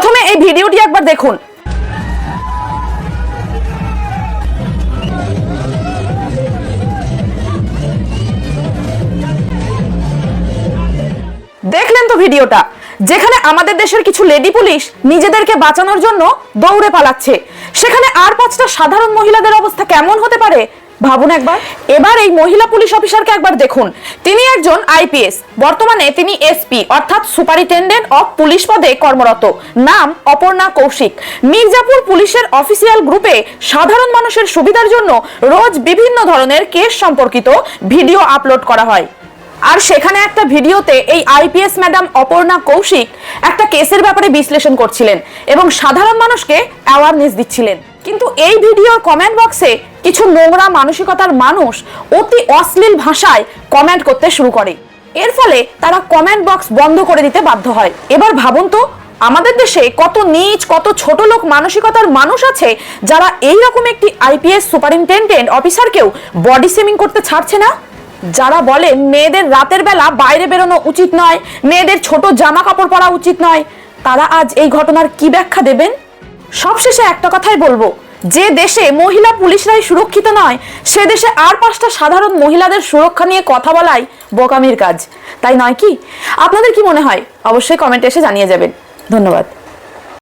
প্রথমে এই ভিডিওটি একবার দেখুন। দেখলেন তো ভিডিওটা, যেখানে আমাদের দেশের কিছু লেডি পুলিশ নিজেদেরকে বাঁচানোর জন্য দৌড়ে পালাচ্ছে, সেখানে আর 5টা সাধারণ মহিলাদের অবস্থা কেমন হতে পারে ভাবুন একবার। এবার এই মহিলা পুলিশ অফিসারকে একবার দেখুন। তিনি একজন আইপিএস, বর্তমানে তিনি এসপি অর্থাৎ সুপারিনটেনডেন্ট অফ পুলিশ পদে কর্মরত। নাম অপর্ণা কৌশিক। মির্জাপুর পুলিশের অফিসিয়াল গ্রুপে সাধারণ মানুষের সুবিধার জন্য রোজ বিভিন্ন ধরনের কেস সম্পর্কিত ভিডিও আপলোড করা হয়। আর সেখানে একটা ভিডিওতে এই আইপিএস ম্যাডাম অপর্ণা কৌশিক একটা কেসের ব্যাপারে বিশ্লেষণ করছিলেন এবং সাধারণ মানুষকে অ্যাওয়ারনেস দিচ্ছিলেন। কিন্তু এই ভিডিওর কমেন্ট বক্সে কিছু নোংরা মানসিকতার মানুষ অতি অশ্লীল ভাষায় কমেন্ট করতে শুরু করে। এর ফলে তারা কমেন্ট বক্স বন্ধ করে দিতে বাধ্য হয়। এবার ভাবুন তো, আমাদের দেশে কত নীচ, কত ছোট লোক মানসিকতার মানুষ আছে যারা এইরকম একটি আইপিএস সুপারিনটেনডেন্ট অফিসারকেও বডি শেমিং করতে ছাড়ছে না। যারা বলেন মেয়েদের রাতের বেলা বাইরে বেরোনো উচিত নয়, মেয়েদের ছোট জামা কাপড় পরা উচিত নয়, তারা আজ এই ঘটনার কি ব্যাখ্যা দেবেন? সবশেষে একটা কথাই বলবো, যে দেশে মহিলা পুলিশরাই সুরক্ষিত নয়, সে দেশে আর 5টা সাধারণ মহিলাদের সুরক্ষা নিয়ে কথা বলাই বোকামির কাজ, তাই নয় কি? আপনাদের কি মনে হয়? অবশ্যই কমেন্টে এসে জানিয়ে যাবেন। ধন্যবাদ।